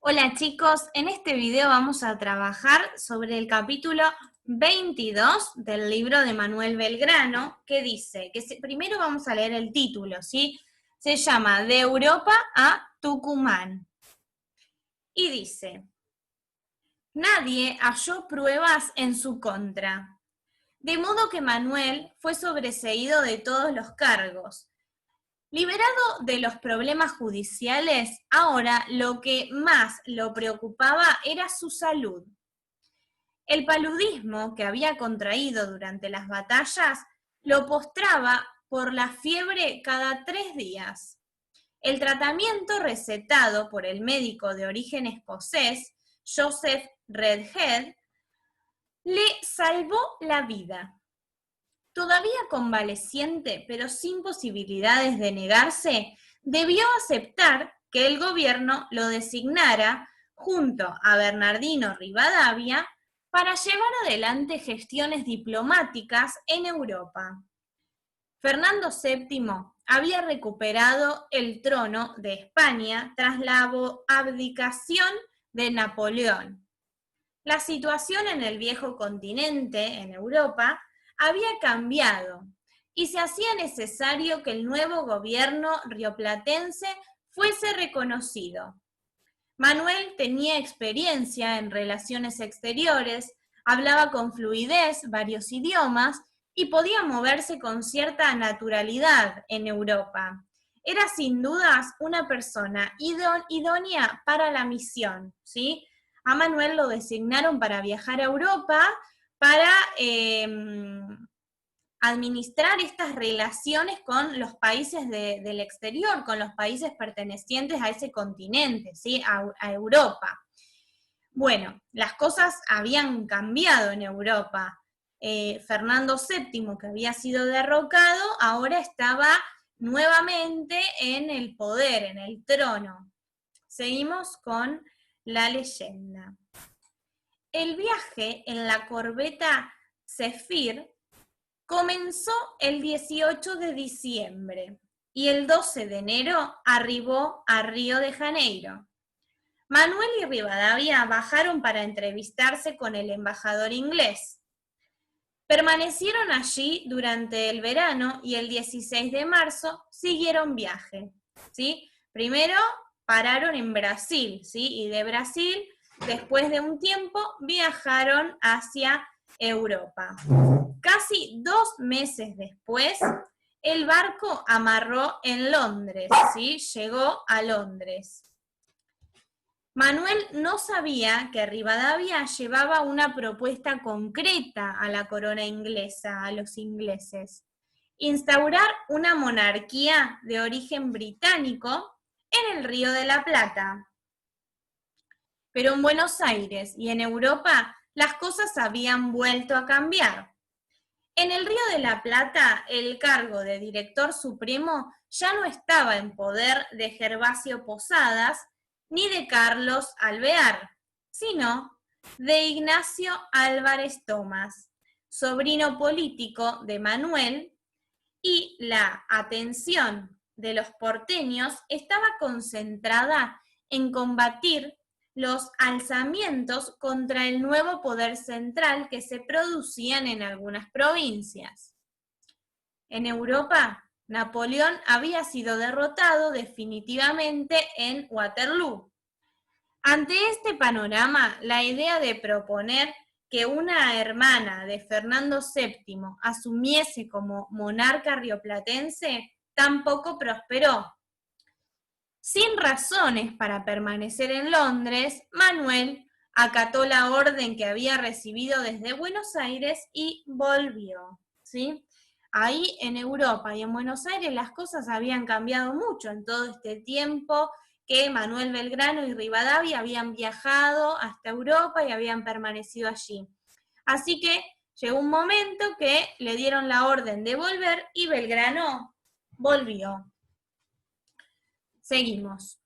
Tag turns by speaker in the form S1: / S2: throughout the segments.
S1: Hola chicos, en este video vamos a trabajar sobre el capítulo 22 del libro de Manuel Belgrano, que dice, primero vamos a leer el título, ¿sí? Se llama De Europa a Tucumán. Y dice, nadie halló pruebas en su contra, de modo que Manuel fue sobreseído de todos los cargos. Liberado de los problemas judiciales, ahora lo que más lo preocupaba era su salud. El paludismo que había contraído durante las batallas lo postraba por la fiebre cada 3 días. El tratamiento recetado por el médico de origen escocés, Joseph Redhead, le salvó la vida. Todavía convaleciente, pero sin posibilidades de negarse, debió aceptar que el gobierno lo designara, junto a Bernardino Rivadavia, para llevar adelante gestiones diplomáticas en Europa. Fernando VII había recuperado el trono de España tras la abdicación de Napoleón. La situación en el viejo continente, en Europa, había cambiado y se hacía necesario que el nuevo gobierno rioplatense fuese reconocido. Manuel tenía experiencia en relaciones exteriores, hablaba con fluidez varios idiomas y podía moverse con cierta naturalidad en Europa. Era sin dudas una persona idónea para la misión, ¿sí? A Manuel lo designaron para viajar a Europa, para administrar estas relaciones con los países del exterior, con los países pertenecientes a ese continente, ¿sí? a Europa. Bueno, las cosas habían cambiado en Europa. Fernando VII, que había sido derrocado, ahora estaba nuevamente en el poder, en el trono. Seguimos con la leyenda. El viaje en la corbeta Zephyr comenzó el 18 de diciembre y el 12 de enero arribó a Río de Janeiro. Manuel y Rivadavia bajaron para entrevistarse con el embajador inglés. Permanecieron allí durante el verano y el 16 de marzo siguieron viaje, ¿sí? Primero pararon en Brasil, ¿sí? Y de Brasil, después de un tiempo, viajaron hacia Europa. Casi 2 meses después, el barco amarró en Londres, ¿sí? Llegó a Londres. Manuel no sabía que Rivadavia llevaba una propuesta concreta a la corona inglesa, a los ingleses: instaurar una monarquía de origen británico en el Río de la Plata. Pero en Buenos Aires y en Europa las cosas habían vuelto a cambiar. En el Río de la Plata, el cargo de director supremo ya no estaba en poder de Gervasio Posadas ni de Carlos Alvear, sino de Ignacio Álvarez Tomás, sobrino político de Manuel, y la atención de los porteños estaba concentrada en combatir los alzamientos contra el nuevo poder central que se producían en algunas provincias. En Europa, Napoleón había sido derrotado definitivamente en Waterloo. Ante este panorama, la idea de proponer que una hermana de Fernando VII asumiese como monarca rioplatense tampoco prosperó. Sin razones para permanecer en Londres, Manuel acató la orden que había recibido desde Buenos Aires y volvió, ¿sí? Ahí en Europa y en Buenos Aires las cosas habían cambiado mucho en todo este tiempo que Manuel Belgrano y Rivadavia habían viajado hasta Europa y habían permanecido allí. Así que llegó un momento que le dieron la orden de volver y Belgrano volvió. Seguimos.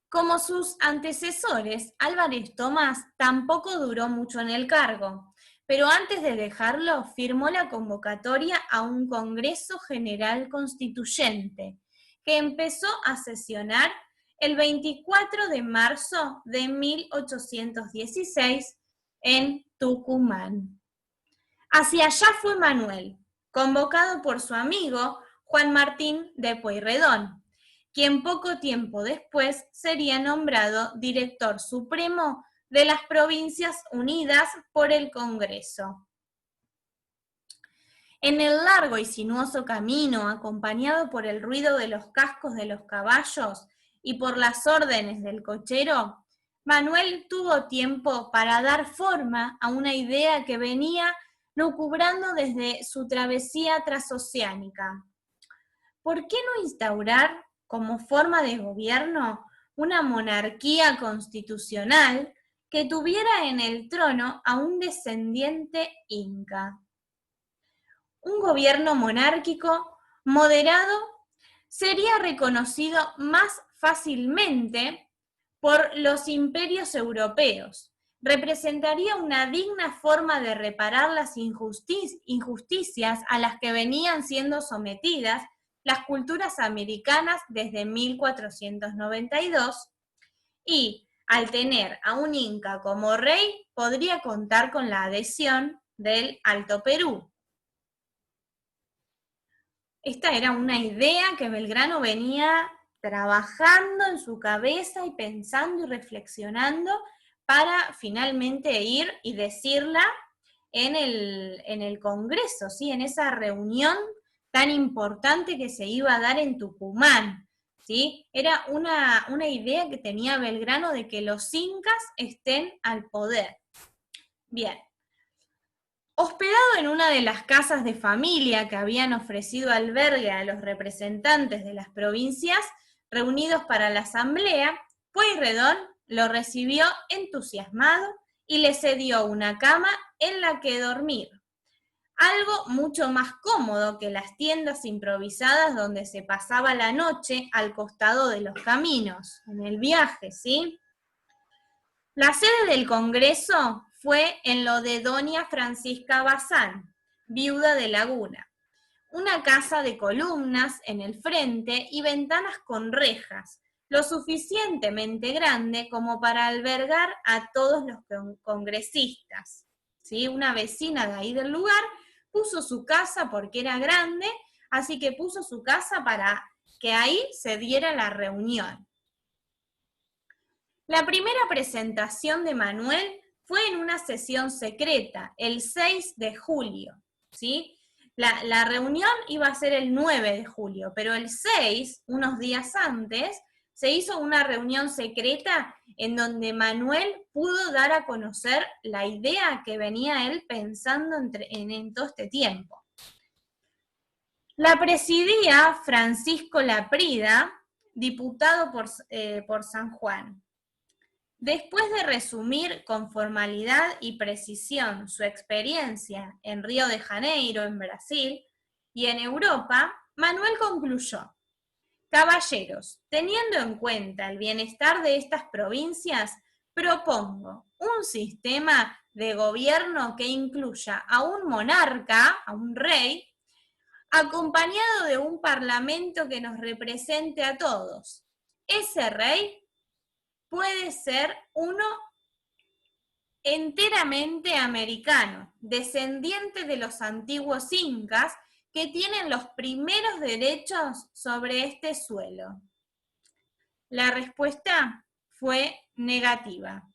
S1: Como sus antecesores, Álvarez Tomás tampoco duró mucho en el cargo, pero antes de dejarlo firmó la convocatoria a un Congreso General Constituyente, que empezó a sesionar el 24 de marzo de 1816 en Tucumán. Hacia allá fue Manuel, convocado por su amigo Juan Martín de Pueyrredón, quien poco tiempo después sería nombrado director supremo de las Provincias Unidas por el Congreso. En el largo y sinuoso camino, acompañado por el ruido de los cascos de los caballos y por las órdenes del cochero, Manuel tuvo tiempo para dar forma a una idea que venía lucubrando desde su travesía transoceánica. ¿Por qué no instaurar como forma de gobierno una monarquía constitucional que tuviera en el trono a un descendiente inca? Un gobierno monárquico moderado sería reconocido más fácilmente por los imperios europeos. Representaría una digna forma de reparar las injusticias a las que venían siendo sometidas las culturas americanas desde 1492 y, al tener a un inca como rey, podría contar con la adhesión del Alto Perú. Esta era una idea que Belgrano venía trabajando en su cabeza y pensando y reflexionando para finalmente ir y decirla en el Congreso, ¿sí? En esa reunión tan importante que se iba a dar en Tucumán, ¿sí? Era una idea que tenía Belgrano de que los incas estén al poder. Bien. Hospedado en una de las casas de familia que habían ofrecido albergue a los representantes de las provincias reunidos para la asamblea, Pueyrredón lo recibió entusiasmado y le cedió una cama en la que dormir. Algo mucho más cómodo que las tiendas improvisadas donde se pasaba la noche al costado de los caminos, en el viaje, ¿sí? La sede del Congreso fue en lo de doña Francisca Bazán, viuda de Laguna, una casa de columnas en el frente y ventanas con rejas, lo suficientemente grande como para albergar a todos los congresistas. ¿Sí? Una vecina de ahí del lugar puso su casa porque era grande, así que puso su casa para que ahí se diera la reunión. La primera presentación de Manuel fue en una sesión secreta, el 6 de julio, ¿sí? La reunión iba a ser el 9 de julio, pero el 6, unos días antes, se hizo una reunión secreta en donde Manuel pudo dar a conocer la idea que venía él pensando en todo este tiempo. La presidía Francisco Laprida, diputado por San Juan. Después de resumir con formalidad y precisión su experiencia en Río de Janeiro, en Brasil, y en Europa, Manuel concluyó: caballeros, teniendo en cuenta el bienestar de estas provincias, propongo un sistema de gobierno que incluya a un monarca, a un rey, acompañado de un parlamento que nos represente a todos. Ese rey puede ser uno enteramente americano, descendiente de los antiguos incas que tienen los primeros derechos sobre este suelo. La respuesta fue negativa.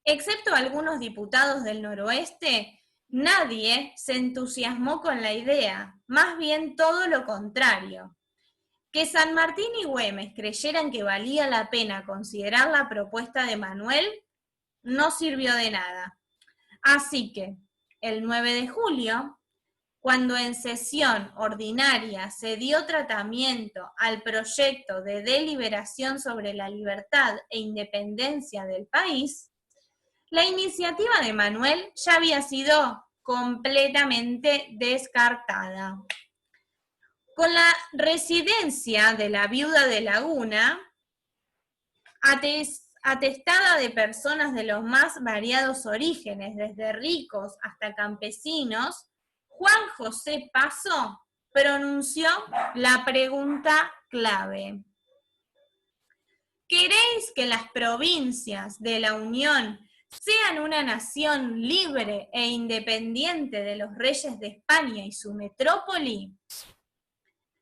S1: Excepto algunos diputados del noroeste, nadie se entusiasmó con la idea, más bien todo lo contrario. Que San Martín y Güemes creyeran que valía la pena considerar la propuesta de Manuel no sirvió de nada. Así que, el 9 de julio, cuando en sesión ordinaria se dio tratamiento al proyecto de deliberación sobre la libertad e independencia del país, la iniciativa de Manuel ya había sido completamente descartada. Con la residencia de la viuda de Laguna, atestada de personas de los más variados orígenes, desde ricos hasta campesinos, Juan José Paso pronunció la pregunta clave. ¿Queréis que las provincias de la Unión sean una nación libre e independiente de los reyes de España y su metrópoli?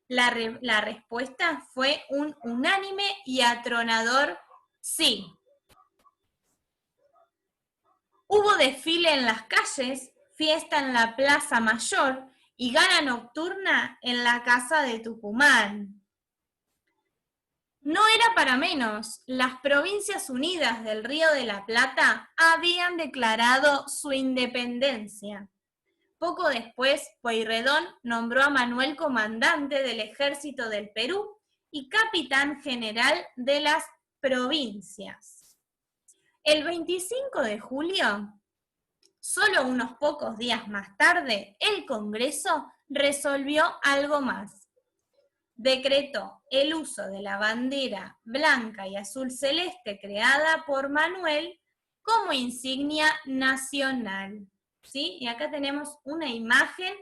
S1: La respuesta fue un unánime y atronador sí. Hubo desfile en las calles, fiesta en la Plaza Mayor y gala nocturna en la Casa de Tucumán. No era para menos, las Provincias Unidas del Río de la Plata habían declarado su independencia. Poco después, Pueyrredón nombró a Manuel comandante del Ejército del Perú y capitán general de las provincias. El 25 de julio, solo unos pocos días más tarde, el Congreso resolvió algo más. Decretó el uso de la bandera blanca y azul celeste creada por Manuel como insignia nacional. ¿Sí? Y acá tenemos una imagen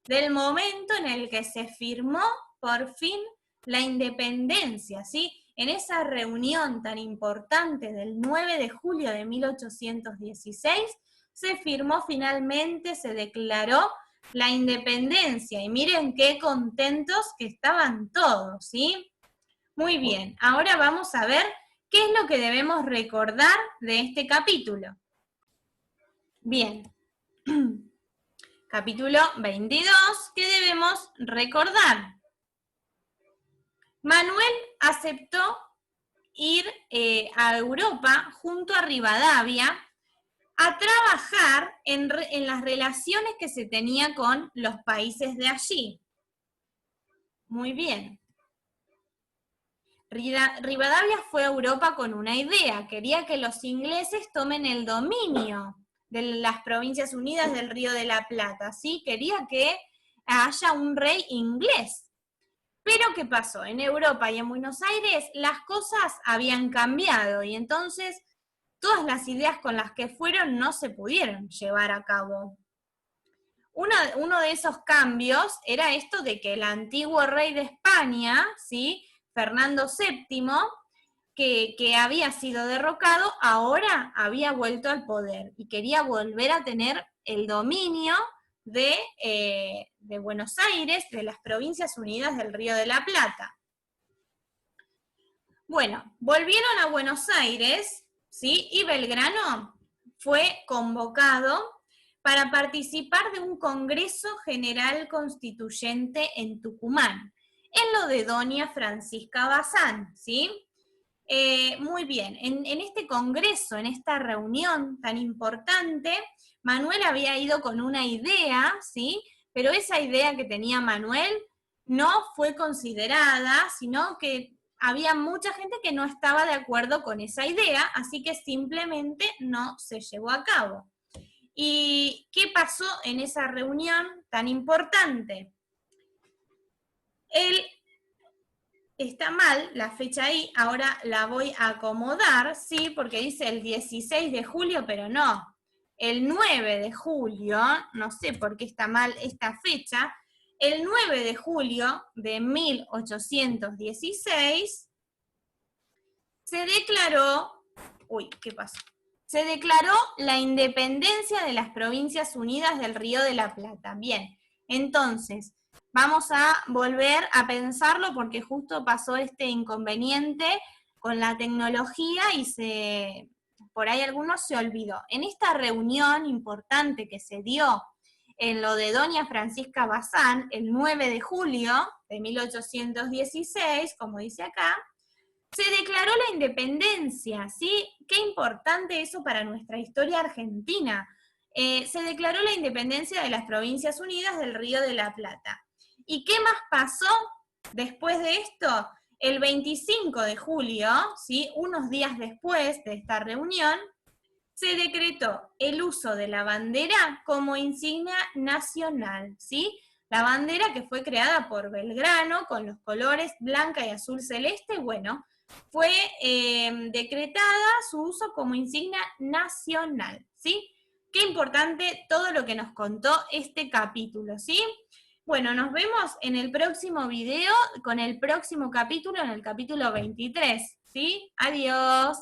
S1: del momento en el que se firmó por fin la independencia, ¿sí? En esa reunión tan importante del 9 de julio de 1816, se firmó finalmente, se declaró la independencia, y miren qué contentos que estaban todos, ¿sí? Muy bien, ahora vamos a ver qué es lo que debemos recordar de este capítulo. Bien, capítulo 22, ¿qué debemos recordar? Manuel aceptó ir a Europa junto a Rivadavia a trabajar en las relaciones que se tenía con los países de allí. Muy bien. Rivadavia fue a Europa con una idea, quería que los ingleses tomen el dominio de las Provincias Unidas del Río de la Plata, ¿sí? Quería que haya un rey inglés. Pero ¿qué pasó? En Europa y en Buenos Aires las cosas habían cambiado y entonces todas las ideas con las que fueron no se pudieron llevar a cabo. Uno de esos cambios era esto de que el antiguo rey de España, ¿sí? Fernando VII, que había sido derrocado, ahora había vuelto al poder y quería volver a tener el dominio de Buenos Aires, de las Provincias Unidas del Río de la Plata. Bueno, volvieron a Buenos Aires, ¿sí? Y Belgrano fue convocado para participar de un Congreso General Constituyente en Tucumán, en lo de doña Francisca Bazán, ¿sí? Muy bien, en este congreso, en esta reunión tan importante, Manuel había ido con una idea, ¿sí? Pero esa idea que tenía Manuel no fue considerada, sino que había mucha gente que no estaba de acuerdo con esa idea, así que simplemente no se llevó a cabo. ¿Y qué pasó en esa reunión tan importante? Está mal la fecha ahí, ahora la voy a acomodar, ¿sí? Porque dice el 16 de julio, pero no. El 9 de julio, no sé por qué está mal esta fecha, el 9 de julio de 1816 se declaró, ¿qué pasó? Se declaró la independencia de las Provincias Unidas del Río de la Plata. Bien, entonces, vamos a volver a pensarlo porque justo pasó este inconveniente con la tecnología y por ahí algunos se olvidó. En esta reunión importante que se dio en lo de doña Francisca Bazán, el 9 de julio de 1816, como dice acá, se declaró la independencia, ¿sí? Qué importante eso para nuestra historia argentina. Se declaró la independencia de las Provincias Unidas del Río de la Plata. ¿Y qué más pasó después de esto? El 25 de julio, ¿sí? Unos días después de esta reunión, se decretó el uso de la bandera como insignia nacional, ¿sí? La bandera que fue creada por Belgrano con los colores blanca y azul celeste, bueno, fue decretada su uso como insignia nacional, ¿sí? Qué importante todo lo que nos contó este capítulo, ¿sí? Bueno, nos vemos en el próximo video con el próximo capítulo, en el capítulo 23, ¿sí? ¿sí? Adiós.